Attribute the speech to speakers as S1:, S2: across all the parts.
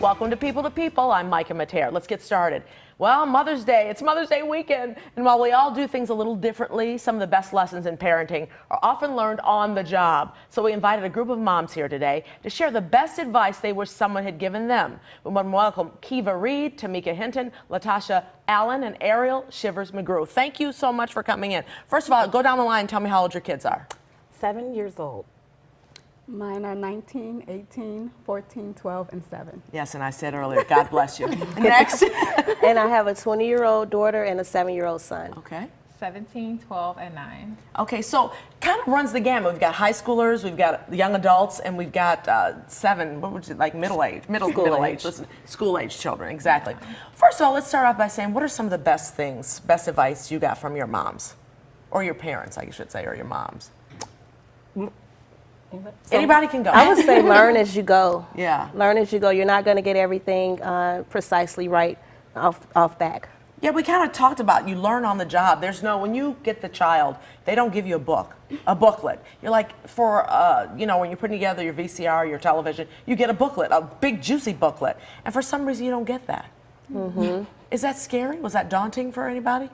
S1: Welcome to People. I'm Micah Mater. Let's get started. Well, Mother's Day. It's Mother's Day weekend. And while we all do things a little differently, some of the best lessons in parenting are often learned on the job. So we invited a group of moms here today to share the best advice they wish someone had given them. We want to welcome Kiva Reed, Tamika Hinton, Latasha Allen, and Ariel Shivers McGrew. Thank you so much for coming in. First of all, go down the line and tell me how old your kids are.
S2: 7 years old.
S3: Mine are 19, 18, 14, 12, and 7.
S1: Yes, and I said earlier, God bless you. Next.
S2: And I have a 20-year-old daughter and a 7-year-old son.
S1: Okay.
S4: 17, 12, and 9.
S1: Okay, so kind of runs the gamut. We've got high schoolers, we've got young adults, and we've got middle age, school age children, exactly. First of all, let's start off by saying, what are some of the best advice you got from your moms? Or your parents, I should say, or your moms? So anybody can go.
S2: I would say learn as you go.
S1: Yeah.
S2: Learn as you go. You're not going to get everything precisely right off back.
S1: Yeah, we kind of talked about you learn on the job. When you get the child, they don't give you a booklet. You're like, when you're putting together your VCR, your television, you get a booklet, a big juicy booklet. And for some reason, you don't get that.
S2: Mm-hmm.
S1: Is that scary? Was that daunting for anybody?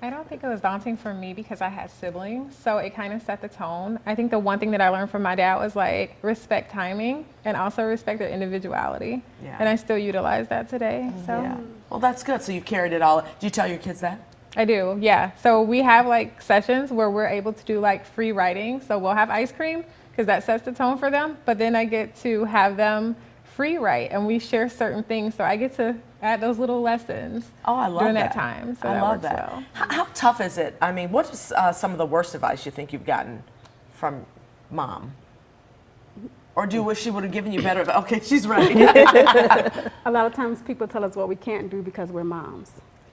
S4: I don't think it was daunting for me because I had siblings, so it kind of set the tone. I think the one thing that I learned from my dad was like respect timing and also respect their individuality.
S1: Yeah.
S4: And I still utilize that today. So
S1: Yeah. Well, that's good. So you've carried it all. Do you tell your kids that?
S4: I do, yeah. So we have like sessions where we're able to do like free writing. So we'll have ice cream because that sets the tone for them. But then I get to have them free write and we share certain things. So I get to add those little lessons during that time. So
S1: I love that.
S4: well.
S1: How tough is it? I mean, what is some of the worst advice you think you've gotten from mom? Or do you wish she would have given you better advice? Okay, she's right.
S3: A lot of times people tell us what we can't do because we're moms.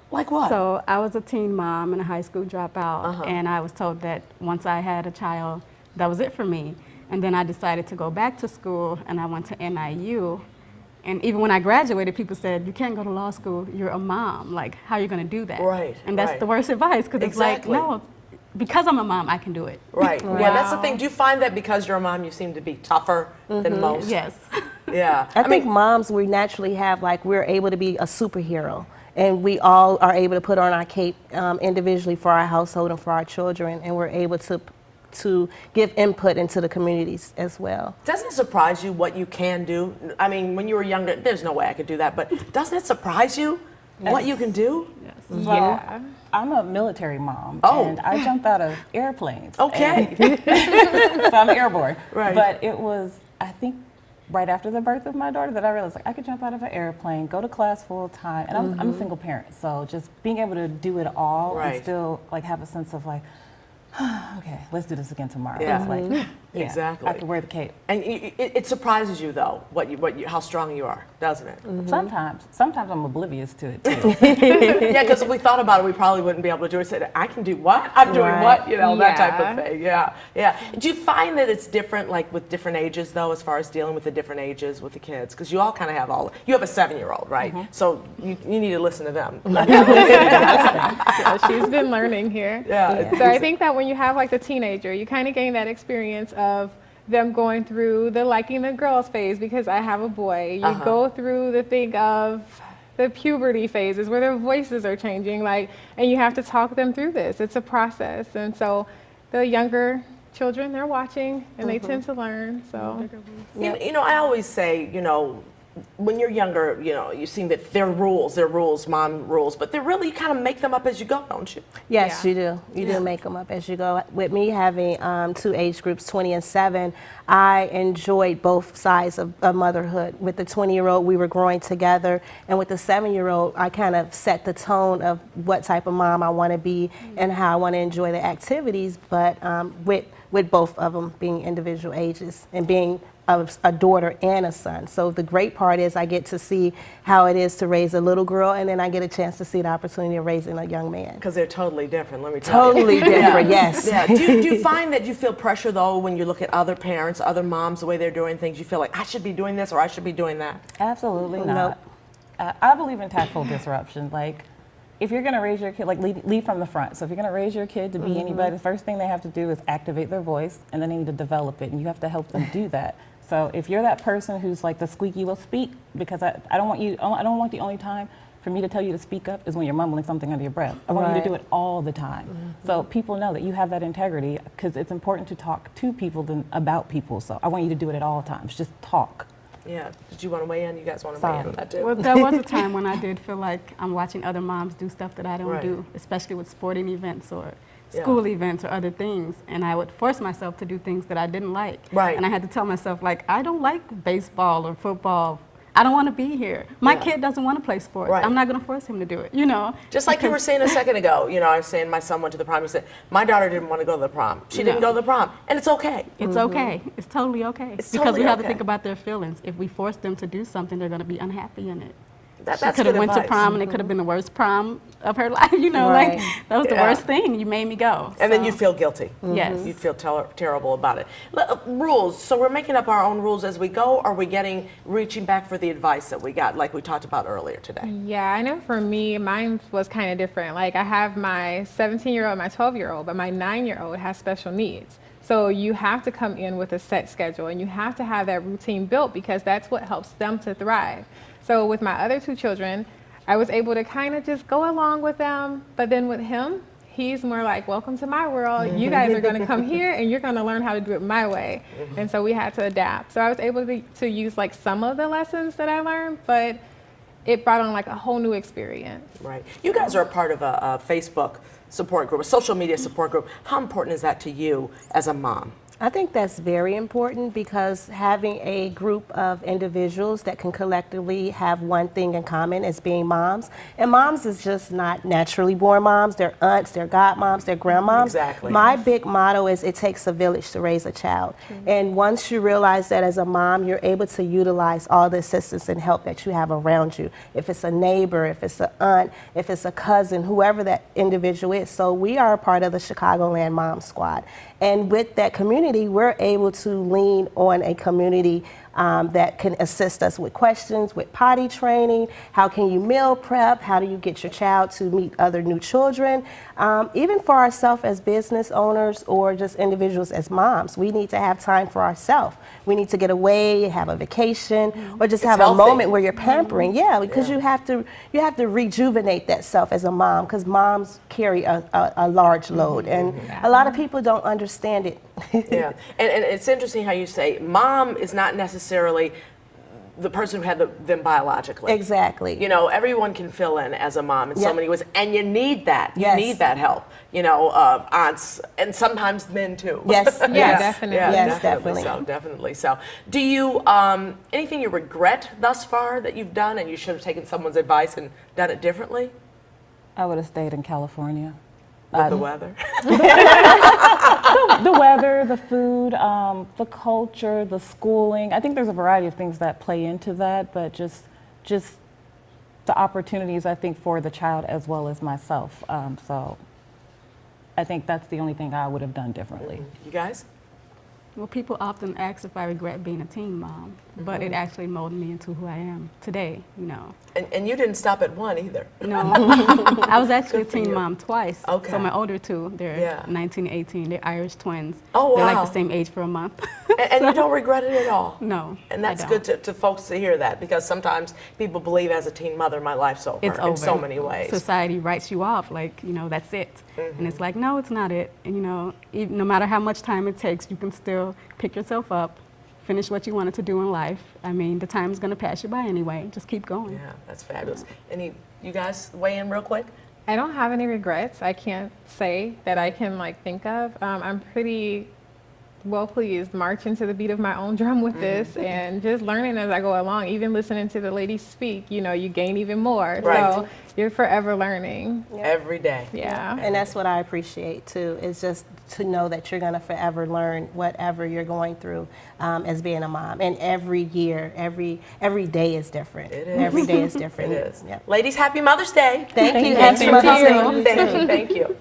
S1: Like what?
S3: So I was a teen mom and a high school dropout, and I was told that once I had a child, that was it for me. And then I decided to go back to school, and I went to NIU. And even when I graduated, people said, you can't go to law school, you're a mom. Like, how are you going to do that?
S1: Right.
S3: And that's the worst advice, because it's like, no, because I'm a mom, I can do it.
S1: Right. Wow. Yeah, that's the thing. Do you find that because you're a mom, you seem to be tougher than most?
S3: Yes.
S1: Yeah.
S2: I think moms, we naturally have, we're able to be a superhero. And we all are able to put on our cape individually for our household and for our children. And we're able to give input into the communities as well.
S1: Doesn't it surprise you what you can do? I mean, when you were younger, there's no way I could do that, but doesn't it surprise you what you can do?
S3: Yes.
S5: Well,
S4: Yeah.
S5: I'm a military mom,
S1: Oh.
S5: and I jump out of airplanes.
S1: Okay.
S5: So I'm airborne.
S1: Right.
S5: But it was, I think, right after the birth of my daughter that I realized I could jump out of an airplane, go to class full time, and I'm a single parent, so just being able to do it all and still have a sense of okay, let's do this again tomorrow.
S1: Yeah.
S5: It's
S1: Exactly.
S5: I could wear the cape.
S1: And it surprises you though how strong you are, doesn't it?
S5: Sometimes I'm oblivious to it too.
S1: Yeah, because if we thought about it, we probably wouldn't be able to do it. Say, I can do what? I'm doing what? That type of thing. Yeah, yeah. Do you find that it's different, with different ages though, as far as dealing with the different ages with the kids? Because you all kind of have you have a 7-year-old, right? So you need to listen to them.
S4: Yeah, she's been learning here.
S1: Yeah.
S4: So I think that when you have the teenager, you kind of gain that experience of them going through the liking the girls phase because I have a boy. You go through the thing of the puberty phases where their voices are changing, and you have to talk them through this. It's a process. And so the younger children, they're watching and they tend to learn. So
S1: I always say, when you're younger, you seem that they're rules, mom rules, but they're really, you kind of make them up as you go, don't you?
S2: Yes, you do. You do make them up as you go. With me having 2 age groups, 20 and 7, I enjoyed both sides of motherhood. With the 20-year-old, we were growing together, and with the 7-year-old, I kind of set the tone of what type of mom I want to be and how I want to enjoy the activities, but with both of them being individual ages and being a daughter and a son. So the great part is I get to see how it is to raise a little girl, and then I get a chance to see the opportunity of raising a young man.
S1: Because they're totally different, let me tell you.
S2: Totally different, yes.
S1: Yeah. Do you find that you feel pressure, though, when you look at other parents, other moms, the way they're doing things? You feel like, I should be doing this or I should be doing that?
S5: Absolutely not. I believe in tactful disruption. If you're going to raise your kid, lead from the front. So if you're going to raise your kid to be anybody, the first thing they have to do is activate their voice, and then they need to develop it, and you have to help them do that. So if you're that person who's like the squeaky wheel, speak, because I don't want the only time for me to tell you to speak up is when you're mumbling something under your breath. I want you to do it all the time. So people know that you have that integrity, because it's important to talk to people than about people. So I want you to do it at all times. Just talk.
S1: Yeah. Did you want to weigh in? You guys want to weigh in on that too?
S3: Well, there was a time when I did feel like I'm watching other moms do stuff that I don't do, especially with sporting events or school events or other things, and I would force myself to do things that I didn't like.
S1: Right.
S3: And I had to tell myself, like, I don't like baseball or football. I don't want to be here. My kid doesn't want to play sports.
S1: Right.
S3: I'm not going to force him to do it, you know.
S1: Just like you were saying a second ago, you know, I was saying my son went to the prom. He said, my daughter didn't want to go to the prom. She didn't go to the prom. And it's okay.
S3: It's okay. It's totally okay.
S1: It's
S3: because
S1: totally
S3: we have to
S1: okay.
S3: think about their feelings. If we force them to do something, they're going to be unhappy in it.
S1: That's
S3: She could have
S1: good
S3: went to
S1: advice.
S3: prom, and it could have been the worst prom of her life, you know, like, that was the worst thing. You made me go.
S1: And then you'd feel guilty.
S3: Yes.
S1: You'd feel terrible about it. Rules. So we're making up our own rules as we go, or are we reaching back for the advice that we got, like we talked about earlier today?
S4: Yeah, I know for me, mine was kind of different. Like, I have my 17-year-old, my 12-year-old, but my 9-year-old has special needs. So you have to come in with a set schedule, and you have to have that routine built, because that's what helps them to thrive. So with my other 2 children, I was able to kind of just go along with them. But then with him, he's more like, welcome to my world. You guys are going to come here, and you're going to learn how to do it my way. And so we had to adapt. So I was able to use like some of the lessons that I learned, but it brought on like a whole new experience.
S1: Right. You guys are a part of a Facebook support group, a social media support group. How important is that to you as a mom?
S2: I think that's very important, because having a group of individuals that can collectively have one thing in common as being moms, and moms is just not naturally born moms, they're aunts, they're godmoms, they're grandmoms.
S1: Exactly.
S2: My big motto is it takes a village to raise a child. And once you realize that as a mom, you're able to utilize all the assistance and help that you have around you. If it's a neighbor, if it's an aunt, if it's a cousin, whoever that individual is. So we are a part of the Chicagoland Mom Squad. And with that community, we're able to lean on a community that can assist us with questions, with potty training, how can you meal prep, how do you get your child to meet other new children. Even for ourselves as business owners or just individuals as moms, we need to have time for ourselves. We need to get away, have a vacation, or just have a moment where you're pampering. Yeah, because you have to rejuvenate that self as a mom, because moms carry a large load, and a lot of people don't understand it.
S1: Yeah, and it's interesting how you say mom is not necessarily the person who had them biologically.
S2: Exactly.
S1: You know, everyone can fill in as a mom in so many ways, and you need that. You
S2: Yes.
S1: need that help. You know, aunts, and sometimes men too.
S2: Yes.
S4: Yeah,
S2: yes.
S4: definitely.
S1: Yeah,
S2: Yes,
S1: definitely.
S2: definitely.
S1: So, definitely so. Do you, anything you regret thus far that you've done and you should have taken someone's advice and done it differently?
S5: I would have stayed in California.
S1: With the weather?
S5: The weather, the food, the culture, the schooling. I think there's a variety of things that play into that, but just the opportunities, I think, for the child as well as myself. So I think that's the only thing I would have done differently.
S1: You guys?
S3: Well, people often ask if I regret being a teen mom, but it actually molded me into who I am today, you know.
S1: And you didn't stop at one either.
S3: No, I was actually a
S1: Good for
S3: teen
S1: you.
S3: mom twice.
S1: Okay.
S3: So my older 2, they're
S1: Yeah.
S3: 19 and 18, they're Irish twins.
S1: Oh,
S3: They're
S1: wow.
S3: like the same age for a month.
S1: And you don't regret it at all?
S3: No,
S1: And
S3: I
S1: that's
S3: don't.
S1: good to folks to hear that, because sometimes people believe as a teen mother, my life's over
S3: It's
S1: in
S3: over.
S1: so many ways.
S3: Society writes you off like, you know, that's it. And it's like, no, it's not it. And, you know, even, no matter how much time it takes, you can still pick yourself up, finish what you wanted to do in life. I mean, the time's going to pass you by anyway. Just keep going.
S1: Yeah, that's fabulous. You guys weigh in real quick?
S4: I don't have any regrets. I can't say that I can like think of. I'm pretty well pleased marching to the beat of my own drum with this, and just learning as I go along. Even listening to the ladies speak, you know, you gain even more.
S1: Right.
S4: So you're forever learning.
S1: Every day.
S4: Yeah.
S2: And that's what I appreciate too, is just to know that you're going to forever learn whatever you're going through as being a mom. And every year, every day is different.
S1: It is.
S2: Every day is different.
S1: It is.
S2: Yeah.
S1: Ladies, happy Mother's Day.
S2: Thank you.
S4: Happy
S2: Happy Mother's
S4: Mother's
S2: Day.
S4: Day.
S1: Thank you.